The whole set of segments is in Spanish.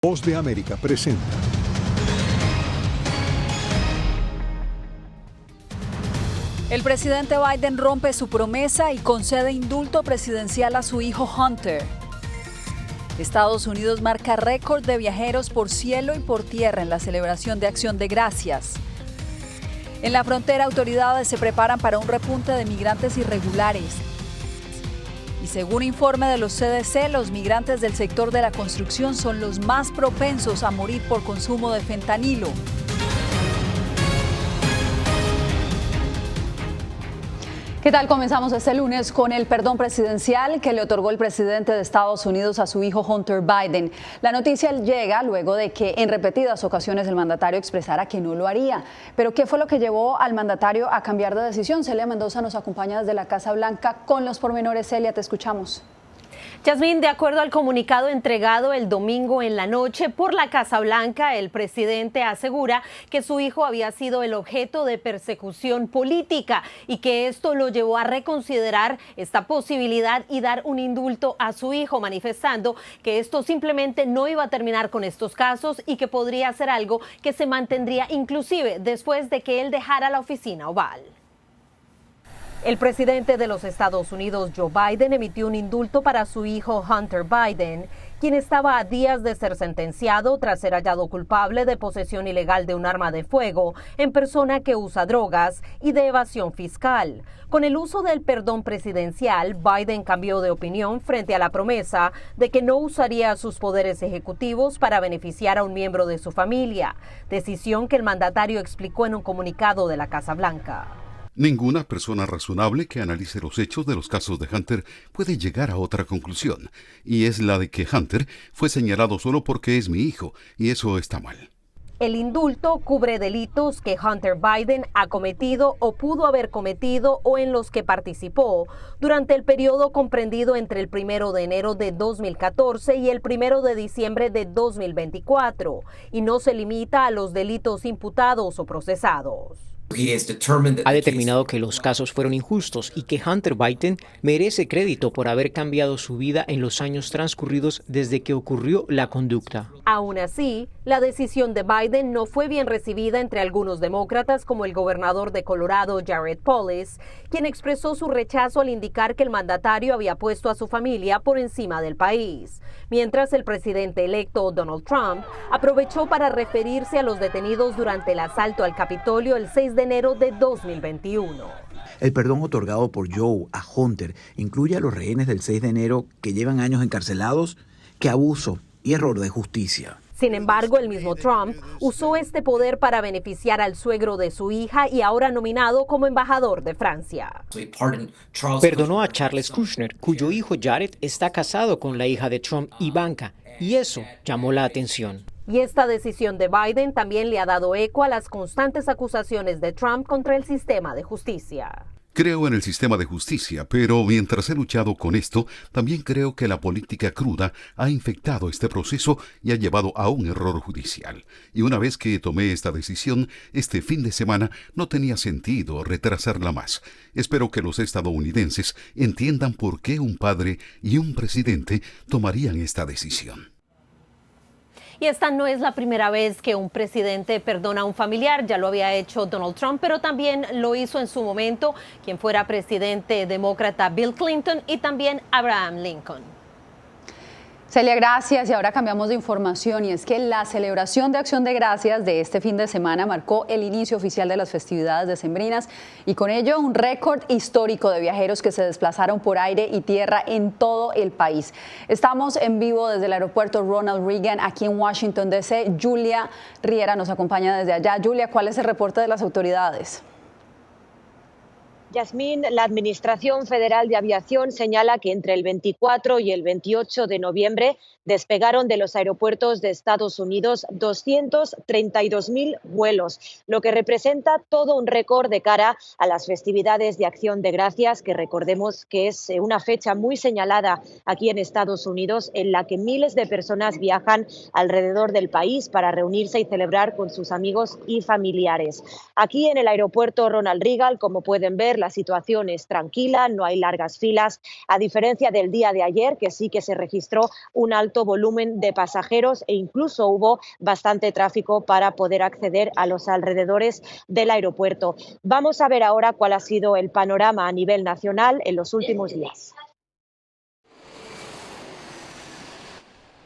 Voz de América presenta. El presidente Biden rompe su promesa y concede indulto presidencial a su hijo Hunter. Estados Unidos marca récord de viajeros por cielo y por tierra en la celebración de Acción de Gracias. En la frontera, autoridades se preparan para un repunte de migrantes irregulares. Y según informe de los CDC, los migrantes del sector de la construcción son los más propensos a morir por consumo de fentanilo. ¿Qué tal? Comenzamos este lunes con el perdón presidencial que le otorgó el presidente de Estados Unidos a su hijo Hunter Biden. La noticia llega luego de que en repetidas ocasiones el mandatario expresara que no lo haría. Pero ¿qué fue lo que llevó al mandatario a cambiar de decisión? Celia Mendoza nos acompaña desde la Casa Blanca con los pormenores. Celia, te escuchamos. Yasmín, de acuerdo al comunicado entregado el domingo en la noche por la Casa Blanca, el presidente asegura que su hijo había sido el objeto de persecución política y que esto lo llevó a reconsiderar esta posibilidad y dar un indulto a su hijo, manifestando que esto simplemente no iba a terminar con estos casos y que podría ser algo que se mantendría inclusive después de que él dejara la oficina oval. El presidente de los Estados Unidos, Joe Biden, emitió un indulto para su hijo Hunter Biden, quien estaba a días de ser sentenciado tras ser hallado culpable de posesión ilegal de un arma de fuego en persona que usa drogas y de evasión fiscal. Con el uso del perdón presidencial, Biden cambió de opinión frente a la promesa de que no usaría sus poderes ejecutivos para beneficiar a un miembro de su familia, decisión que el mandatario explicó en un comunicado de la Casa Blanca. Ninguna persona razonable que analice los hechos de los casos de Hunter puede llegar a otra conclusión, y es la de que Hunter fue señalado solo porque es mi hijo, y eso está mal. El indulto cubre delitos que Hunter Biden ha cometido o pudo haber cometido o en los que participó durante el periodo comprendido entre el 1 de enero de 2014 y el 1 de diciembre de 2024, y no se limita a los delitos imputados o procesados. Ha determinado que los casos fueron injustos y que Hunter Biden merece crédito por haber cambiado su vida en los años transcurridos desde que ocurrió la conducta. Aún así, la decisión de Biden no fue bien recibida entre algunos demócratas, como el gobernador de Colorado, Jared Polis, quien expresó su rechazo al indicar que el mandatario había puesto a su familia por encima del país. Mientras el presidente electo Donald Trump aprovechó para referirse a los detenidos durante el asalto al Capitolio el 6 de enero de 2021. El perdón otorgado por Joe a Hunter incluye a los rehenes del 6 de enero que llevan años encarcelados. ¡Qué abuso y error de justicia! Sin embargo, el mismo Trump usó este poder para beneficiar al suegro de su hija y ahora nominado como embajador de Francia. Perdonó a Charles Kushner, cuyo hijo Jared está casado con la hija de Trump, Ivanka, y eso llamó la atención. Y esta decisión de Biden también le ha dado eco a las constantes acusaciones de Trump contra el sistema de justicia. Creo en el sistema de justicia, pero mientras he luchado con esto, también creo que la política cruda ha infectado este proceso y ha llevado a un error judicial. Y una vez que tomé esta decisión, este fin de semana no tenía sentido retrasarla más. Espero que los estadounidenses entiendan por qué un padre y un presidente tomarían esta decisión. Y esta no es la primera vez que un presidente perdona a un familiar, ya lo había hecho Donald Trump, pero también lo hizo en su momento quien fuera presidente demócrata Bill Clinton y también Abraham Lincoln. Celia, gracias. Y ahora cambiamos de información y es que la celebración de Acción de Gracias de este fin de semana marcó el inicio oficial de las festividades decembrinas y con ello un récord histórico de viajeros que se desplazaron por aire y tierra en todo el país. Estamos en vivo desde el aeropuerto Ronald Reagan aquí en Washington, D.C. Julia Riera nos acompaña desde allá. Julia, ¿cuál es el reporte de las autoridades? Yasmín, la Administración Federal de Aviación señala que entre el 24 y el 28 de noviembre despegaron de los aeropuertos de Estados Unidos 232.000 vuelos, lo que representa todo un récord de cara a las festividades de Acción de Gracias, que recordemos que es una fecha muy señalada aquí en Estados Unidos, en la que miles de personas viajan alrededor del país para reunirse y celebrar con sus amigos y familiares. Aquí en el aeropuerto Ronald Reagan, como pueden ver, parecer la situación es tranquila, no hay largas filas, a diferencia del día de ayer, que sí que se registró un alto volumen de pasajeros e incluso hubo bastante tráfico para poder acceder a los alrededores del aeropuerto. Vamos a ver ahora cuál ha sido el panorama a nivel nacional en los últimos días.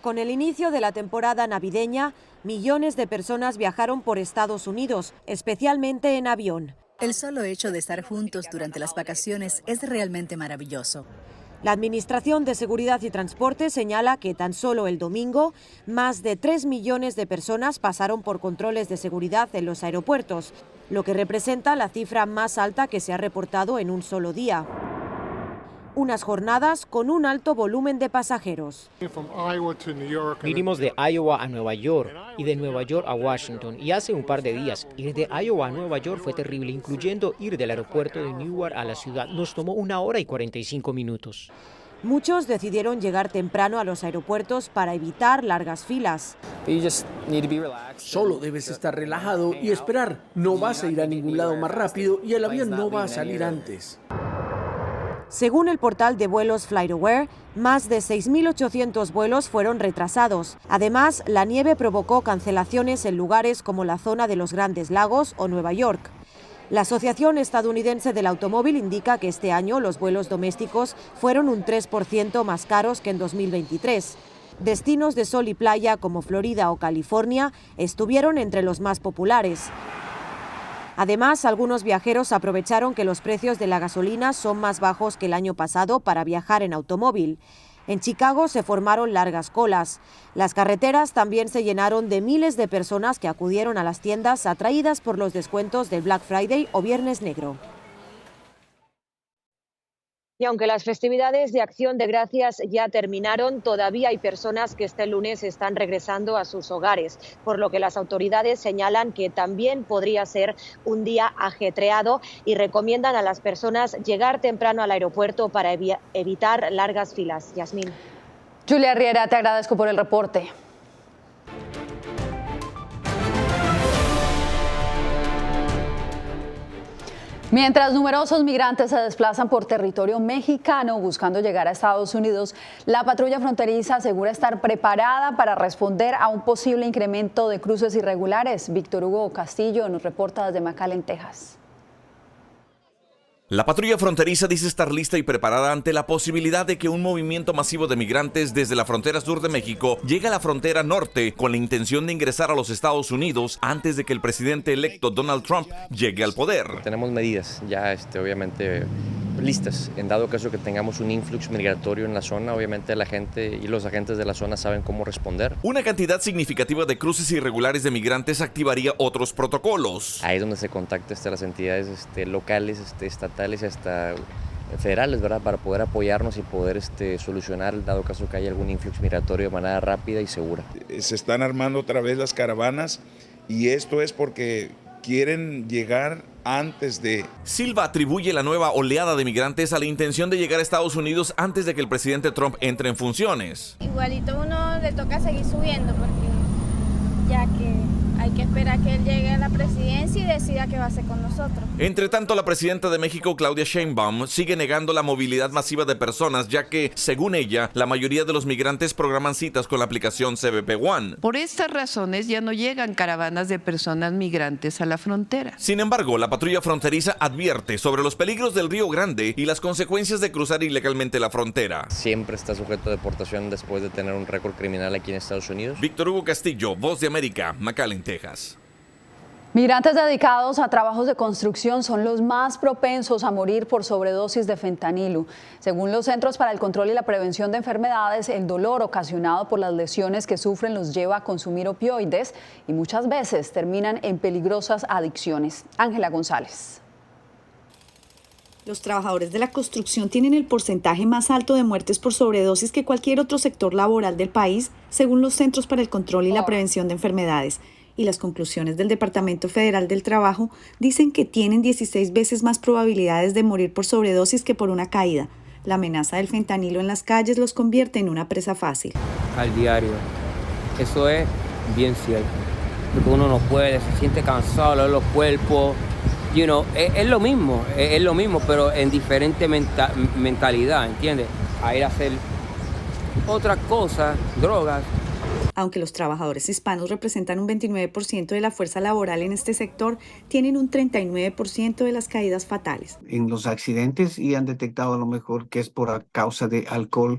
Con el inicio de la temporada navideña, millones de personas viajaron por Estados Unidos, especialmente en avión. El solo hecho de estar juntos durante las vacaciones es realmente maravilloso. La Administración de Seguridad y Transporte señala que tan solo el domingo, más de 3 millones de personas pasaron por controles de seguridad en los aeropuertos, lo que representa la cifra más alta que se ha reportado en un solo día. Unas jornadas con un alto volumen de pasajeros. Vinimos de Iowa a Nueva York y de Nueva York a Washington, y hace un par de días ir de Iowa a Nueva York fue terrible, incluyendo ir del aeropuerto de Newark a la ciudad. Nos tomó 1 hora y 45 minutos. Muchos decidieron llegar temprano a los aeropuertos para evitar largas filas. Solo debes estar relajado y esperar. No vas a ir a ningún lado más rápido y el avión no va a salir antes. Según el portal de vuelos FlightAware, más de 6.800 vuelos fueron retrasados. Además, la nieve provocó cancelaciones en lugares como la zona de los Grandes Lagos o Nueva York. La Asociación Estadounidense del Automóvil indica que este año los vuelos domésticos fueron un 3% más caros que en 2023. Destinos de sol y playa como Florida o California estuvieron entre los más populares. Además, algunos viajeros aprovecharon que los precios de la gasolina son más bajos que el año pasado para viajar en automóvil. En Chicago se formaron largas colas. Las carreteras también se llenaron de miles de personas que acudieron a las tiendas atraídas por los descuentos del Black Friday o Viernes Negro. Y aunque las festividades de Acción de Gracias ya terminaron, todavía hay personas que este lunes están regresando a sus hogares, por lo que las autoridades señalan que también podría ser un día ajetreado y recomiendan a las personas llegar temprano al aeropuerto para evitar largas filas. Yasmín. Julia Riera, te agradezco por el reporte. Mientras numerosos migrantes se desplazan por territorio mexicano buscando llegar a Estados Unidos, la patrulla fronteriza asegura estar preparada para responder a un posible incremento de cruces irregulares. Víctor Hugo Castillo nos reporta desde McAllen, Texas. La patrulla fronteriza dice estar lista y preparada ante la posibilidad de que un movimiento masivo de migrantes desde la frontera sur de México llegue a la frontera norte con la intención de ingresar a los Estados Unidos antes de que el presidente electo Donald Trump llegue al poder. Tenemos medidas ya obviamente listas. En dado caso que tengamos un influx migratorio en la zona, obviamente la gente y los agentes de la zona saben cómo responder. Una cantidad significativa de cruces irregulares de migrantes activaría otros protocolos. Ahí es donde se contacta las entidades locales, estatales y hasta federales, ¿verdad? Para poder apoyarnos y poder solucionar el dado caso que haya algún influx migratorio de manera rápida y segura. Se están armando otra vez las caravanas y esto es porque quieren llegar antes de... Silva atribuye la nueva oleada de migrantes a la intención de llegar a Estados Unidos antes de que el presidente Trump entre en funciones. Igualito uno le toca seguir subiendo porque ya que hay que esperar que él llegue a la presidencia y decida qué va a hacer con nosotros. Entre tanto, la presidenta de México, Claudia Sheinbaum, sigue negando la movilidad masiva de personas, ya que, según ella, la mayoría de los migrantes programan citas con la aplicación CBP One. Por estas razones ya no llegan caravanas de personas migrantes a la frontera. Sin embargo, la patrulla fronteriza advierte sobre los peligros del Río Grande y las consecuencias de cruzar ilegalmente la frontera. Siempre está sujeto a deportación después de tener un récord criminal aquí en Estados Unidos. Víctor Hugo Castillo, Voz de América, McAllen, Texas. Migrantes dedicados a trabajos de construcción son los más propensos a morir por sobredosis de fentanilo. Según los Centros para el Control y la Prevención de Enfermedades, el dolor ocasionado por las lesiones que sufren los lleva a consumir opioides y muchas veces terminan en peligrosas adicciones. Ángela González. Los trabajadores de la construcción tienen el porcentaje más alto de muertes por sobredosis que cualquier otro sector laboral del país, según los Centros para el Control y la Prevención de Enfermedades. Y las conclusiones del Departamento Federal del Trabajo dicen que tienen 16 veces más probabilidades de morir por sobredosis que por una caída. La amenaza del fentanilo en las calles los convierte en una presa fácil. Al diario, eso es bien cierto, porque uno no puede, se siente cansado de los cuerpos, es lo mismo, pero en diferente mentalidad, ¿entiendes? A ir a hacer otras cosas, drogas. Aunque los trabajadores hispanos representan un 29% de la fuerza laboral en este sector, tienen un 39% de las caídas fatales. En los accidentes y han detectado a lo mejor que es por causa de alcohol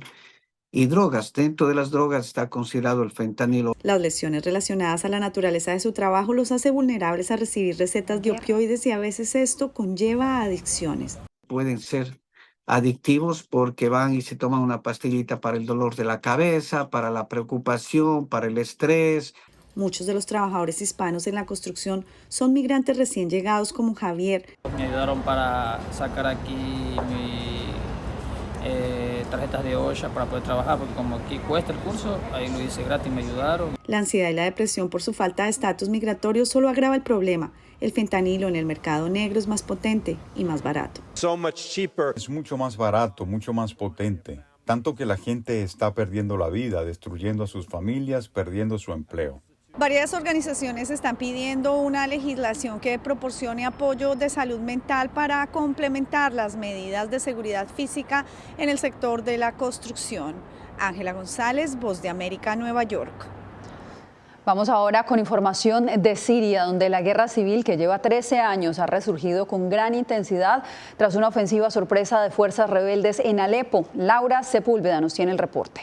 y drogas. Dentro de las drogas está considerado el fentanilo. Las lesiones relacionadas a la naturaleza de su trabajo los hace vulnerables a recibir recetas de opioides y a veces esto conlleva a adicciones. Pueden ser adictivos porque van y se toman una pastillita para el dolor de la cabeza, para la preocupación, para el estrés. Muchos de los trabajadores hispanos en la construcción son migrantes recién llegados como Javier. Me ayudaron para sacar aquí mi tarjetas de OSHA para poder trabajar, porque como aquí cuesta el curso, ahí lo hice gratis, me ayudaron. La ansiedad y la depresión por su falta de estatus migratorio solo agrava el problema. El fentanilo en el mercado negro es más potente y más barato. Es mucho más barato, mucho más potente. Tanto que la gente está perdiendo la vida, destruyendo a sus familias, perdiendo su empleo. Varias organizaciones están pidiendo una legislación que proporcione apoyo de salud mental para complementar las medidas de seguridad física en el sector de la construcción. Ángela González, Voz de América, Nueva York. Vamos ahora con información de Siria, donde la guerra civil que lleva 13 años ha resurgido con gran intensidad tras una ofensiva sorpresa de fuerzas rebeldes en Alepo. Laura Sepúlveda nos tiene el reporte.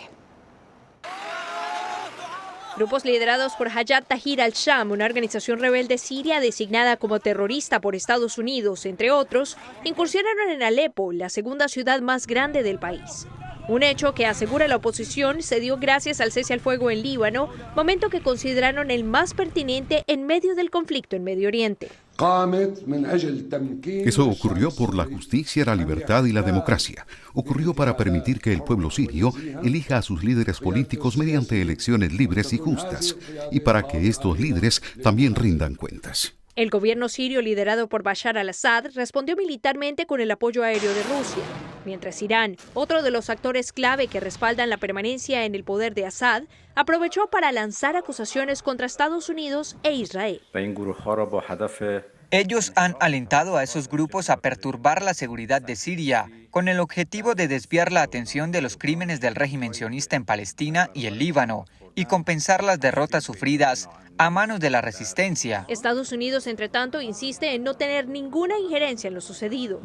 Grupos liderados por Hayat Tahrir al-Sham, una organización rebelde siria designada como terrorista por Estados Unidos, entre otros, incursionaron en Alepo, la segunda ciudad más grande del país. Un hecho que, asegura la oposición, se dio gracias al cese al fuego en Líbano, momento que consideraron el más pertinente en medio del conflicto en Medio Oriente. Eso ocurrió por la justicia, la libertad y la democracia. Ocurrió para permitir que el pueblo sirio elija a sus líderes políticos mediante elecciones libres y justas, y para que estos líderes también rindan cuentas. El gobierno sirio liderado por Bashar al-Assad respondió militarmente con el apoyo aéreo de Rusia, mientras Irán, otro de los actores clave que respaldan la permanencia en el poder de Assad, aprovechó para lanzar acusaciones contra Estados Unidos e Israel. Ellos han alentado a esos grupos a perturbar la seguridad de Siria, con el objetivo de desviar la atención de los crímenes del régimen sionista en Palestina y el Líbano, y compensar las derrotas sufridas a manos de la resistencia. Estados Unidos, entre tanto, insiste en no tener ninguna injerencia en lo sucedido.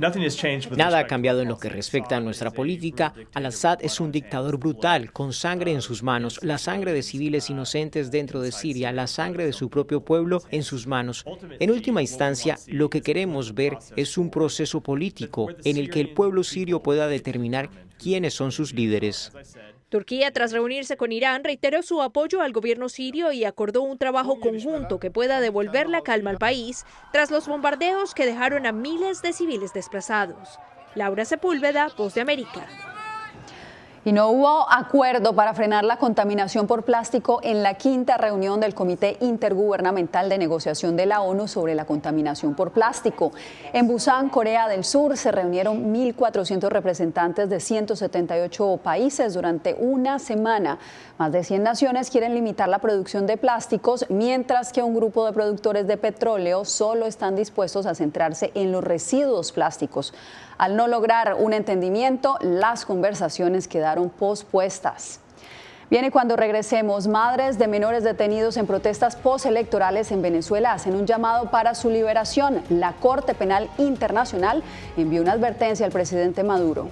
Nada ha cambiado en lo que respecta a nuestra política. Al-Assad es un dictador brutal, con sangre en sus manos, la sangre de civiles inocentes dentro de Siria, la sangre de su propio pueblo en sus manos. En última instancia, lo que queremos ver es un proceso político en el que el pueblo sirio pueda determinar quiénes son sus líderes. Turquía, tras reunirse con Irán, reiteró su apoyo al gobierno sirio y acordó un trabajo conjunto que pueda devolver la calma al país tras los bombardeos que dejaron a miles de civiles desplazados. Laura Sepúlveda, Voz de América. Y no hubo acuerdo para frenar la contaminación por plástico en la quinta reunión del Comité Intergubernamental de Negociación de la ONU sobre la contaminación por plástico. En Busan, Corea del Sur, se reunieron 1.400 representantes de 178 países durante una semana. Más de 100 naciones quieren limitar la producción de plásticos, mientras que un grupo de productores de petróleo solo están dispuestos a centrarse en los residuos plásticos. Al no lograr un entendimiento, las conversaciones quedaron pospuestas. Viene cuando regresemos. Madres de menores detenidos en protestas postelectorales en Venezuela hacen un llamado para su liberación. La Corte Penal Internacional envió una advertencia al presidente Maduro.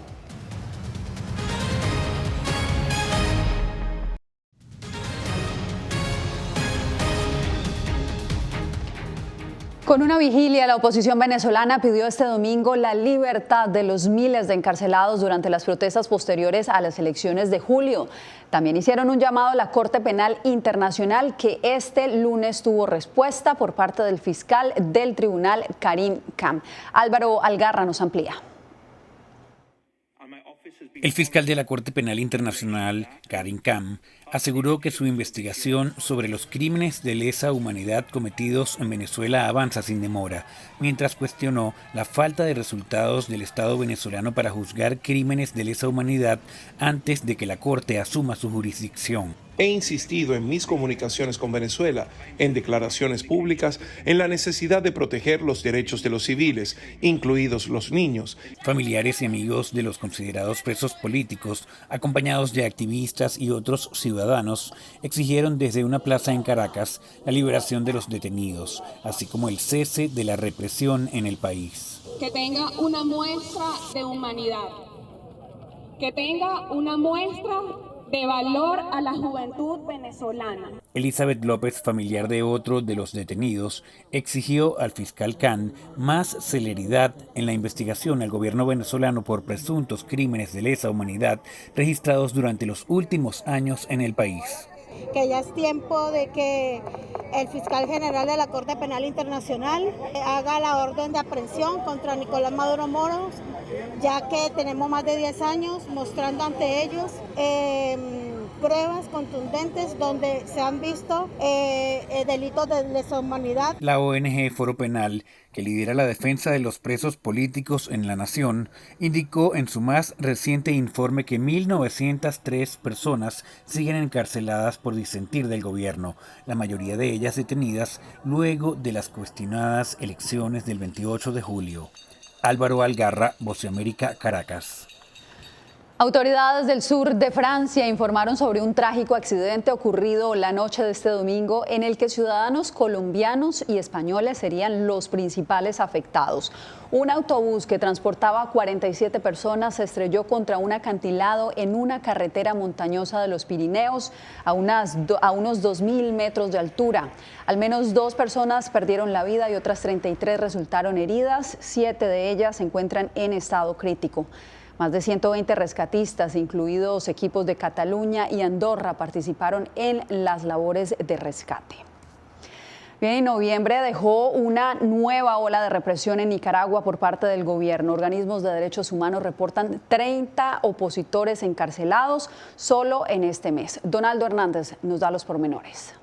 Con una vigilia, la oposición venezolana pidió este domingo la libertad de los miles de encarcelados durante las protestas posteriores a las elecciones de julio. También hicieron un llamado a la Corte Penal Internacional, que este lunes tuvo respuesta por parte del fiscal del tribunal, Karim Khan. Álvaro Algarra nos amplía. El fiscal de la Corte Penal Internacional, Karim Khan, aseguró que su investigación sobre los crímenes de lesa humanidad cometidos en Venezuela avanza sin demora, mientras cuestionó la falta de resultados del Estado venezolano para juzgar crímenes de lesa humanidad antes de que la Corte asuma su jurisdicción. He insistido en mis comunicaciones con Venezuela, en declaraciones públicas, en la necesidad de proteger los derechos de los civiles, incluidos los niños. Familiares y amigos de los considerados presos políticos, acompañados de activistas y otros ciudadanos, exigieron desde una plaza en Caracas la liberación de los detenidos, así como el cese de la represión en el país. Que tenga una muestra de humanidad, que tenga una muestra de valor a la juventud venezolana. Elizabeth López, familiar de otro de los detenidos, exigió al fiscal Khan más celeridad en la investigación al gobierno venezolano por presuntos crímenes de lesa humanidad registrados durante los últimos años en el país. Que ya es tiempo de que el fiscal general de la Corte Penal Internacional haga la orden de aprehensión contra Nicolás Maduro Moros, ya que tenemos más de 10 años mostrando ante ellos pruebas contundentes donde se han visto delitos de lesa humanidad. La ONG Foro Penal, que lidera la defensa de los presos políticos en la nación, indicó en su más reciente informe que 1.903 personas siguen encarceladas por disentir del gobierno, la mayoría de ellas detenidas luego de las cuestionadas elecciones del 28 de julio. Álvaro Algarra, Voz de América, Caracas. Autoridades del sur de Francia informaron sobre un trágico accidente ocurrido la noche de este domingo en el que ciudadanos colombianos y españoles serían los principales afectados. Un autobús que transportaba 47 personas se estrelló contra un acantilado en una carretera montañosa de los Pirineos a unos 2.000 metros de altura. Al menos 2 personas perdieron la vida y otras 33 resultaron heridas. 7 de ellas se encuentran en estado crítico. Más de 120 rescatistas, incluidos equipos de Cataluña y Andorra, participaron en las labores de rescate. Bien, en noviembre dejó una nueva ola de represión en Nicaragua por parte del gobierno. Organismos de derechos humanos reportan 30 opositores encarcelados solo en este mes. Donaldo Hernández nos da los pormenores.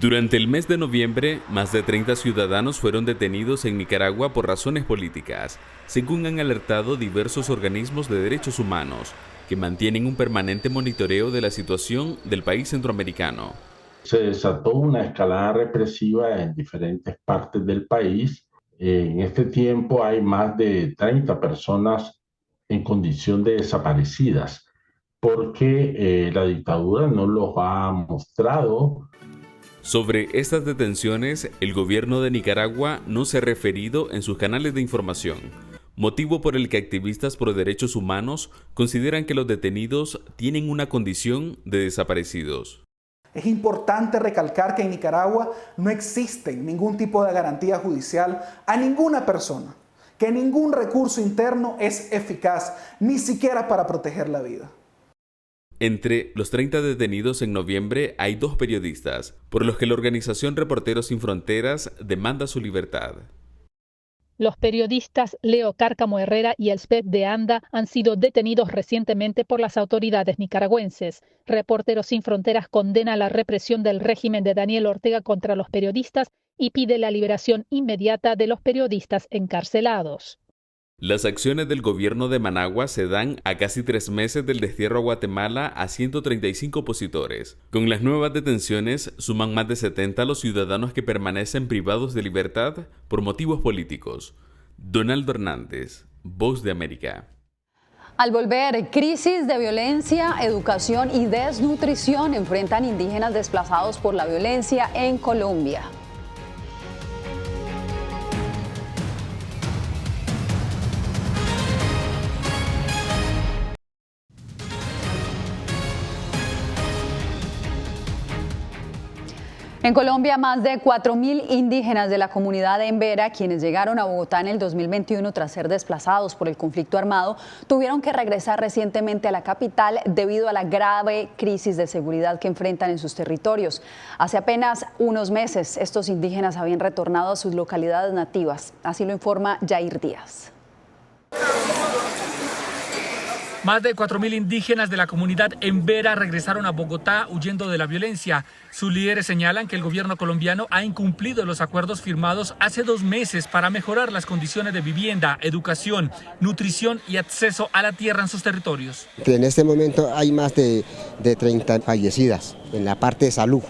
Durante el mes de noviembre, más de 30 ciudadanos fueron detenidos en Nicaragua por razones políticas, según han alertado diversos organismos de derechos humanos, que mantienen un permanente monitoreo de la situación del país centroamericano. Se desató una escalada represiva en diferentes partes del país. En este tiempo hay más de 30 personas en condición de desaparecidas, porque la dictadura no los ha mostrado. Sobre estas detenciones, el gobierno de Nicaragua no se ha referido en sus canales de información, motivo por el que activistas por derechos humanos consideran que los detenidos tienen una condición de desaparecidos. Es importante recalcar que en Nicaragua no existe ningún tipo de garantía judicial a ninguna persona, que ningún recurso interno es eficaz, ni siquiera para proteger la vida. Entre los 30 detenidos en noviembre hay 2 periodistas, por los que la organización Reporteros Sin Fronteras demanda su libertad. Los periodistas Leo Cárcamo Herrera y Elspeth de Anda han sido detenidos recientemente por las autoridades nicaragüenses. Reporteros Sin Fronteras condena la represión del régimen de Daniel Ortega contra los periodistas y pide la liberación inmediata de los periodistas encarcelados. Las acciones del gobierno de Managua se dan a casi 3 meses del destierro a Guatemala a 135 opositores. Con las nuevas detenciones, suman más de 70 los ciudadanos que permanecen privados de libertad por motivos políticos. Donaldo Hernández, Voz de América. Al volver, crisis de violencia, educación y desnutrición enfrentan indígenas desplazados por la violencia en Colombia. En Colombia, más de 4.000 indígenas de la comunidad de Embera, quienes llegaron a Bogotá en el 2021 tras ser desplazados por el conflicto armado, tuvieron que regresar recientemente a la capital debido a la grave crisis de seguridad que enfrentan en sus territorios. Hace apenas unos meses, estos indígenas habían retornado a sus localidades nativas. Así lo informa Jair Díaz. Más de 4.000 indígenas de la comunidad Embera regresaron a Bogotá huyendo de la violencia. Sus líderes señalan que el gobierno colombiano ha incumplido los acuerdos firmados hace 2 meses para mejorar las condiciones de vivienda, educación, nutrición y acceso a la tierra en sus territorios. En este momento hay más de 30 fallecidas en la parte de salud.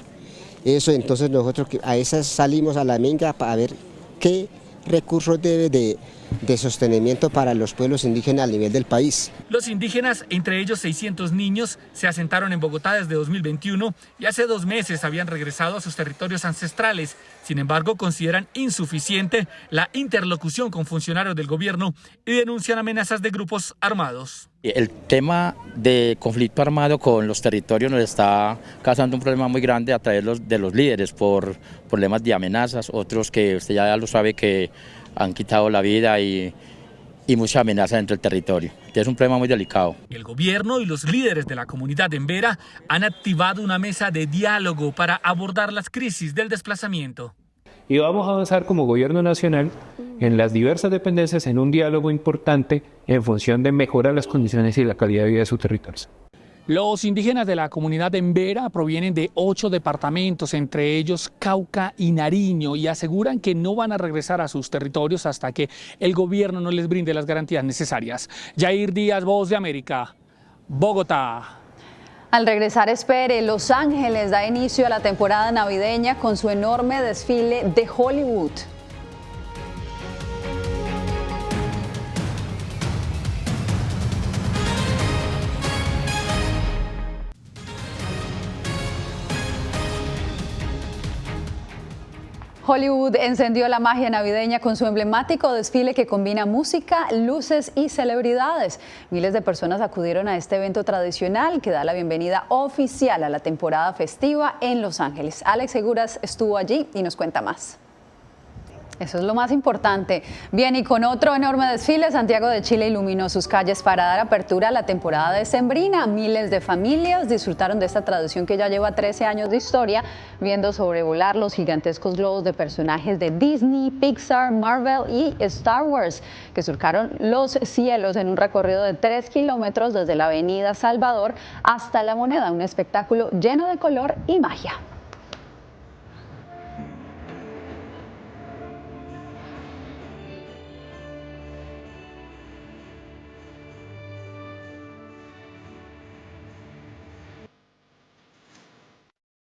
Eso, entonces nosotros a esas salimos a la minga para ver qué recursos debe de sostenimiento para los pueblos indígenas a nivel del país. Los indígenas, entre ellos 600 niños, se asentaron en Bogotá desde 2021 y hace 2 meses habían regresado a sus territorios ancestrales. Sin embargo, consideran insuficiente la interlocución con funcionarios del gobierno y denuncian amenazas de grupos armados. El tema de conflicto armado con los territorios nos está causando un problema muy grande a través de los líderes por problemas de amenazas, otros que usted ya lo sabe que han quitado la vida y mucha amenaza dentro del territorio. Es un problema muy delicado. El gobierno y los líderes de la comunidad Embera han activado una mesa de diálogo para abordar las crisis del desplazamiento. Y vamos a avanzar como gobierno nacional en las diversas dependencias en un diálogo importante en función de mejorar las condiciones y la calidad de vida de sus territorios. Los indígenas de la comunidad Embera provienen de 8 departamentos, entre ellos Cauca y Nariño, y aseguran que no van a regresar a sus territorios hasta que el gobierno no les brinde las garantías necesarias. Yair Díaz, Voz de América, Bogotá. Al regresar, espere, Los Ángeles da inicio a la temporada navideña con su enorme desfile de Hollywood. Hollywood encendió la magia navideña con su emblemático desfile que combina música, luces y celebridades. Miles de personas acudieron a este evento tradicional que da la bienvenida oficial a la temporada festiva en Los Ángeles. Alex Seguras estuvo allí y nos cuenta más. Eso es lo más importante. Bien, y con otro enorme desfile, Santiago de Chile iluminó sus calles para dar apertura a la temporada decembrina. Miles de familias disfrutaron de esta tradición que ya lleva 13 años de historia, viendo sobrevolar los gigantescos globos de personajes de Disney, Pixar, Marvel y Star Wars, que surcaron los cielos en un recorrido de 3 kilómetros desde la avenida Salvador hasta La Moneda, un espectáculo lleno de color y magia.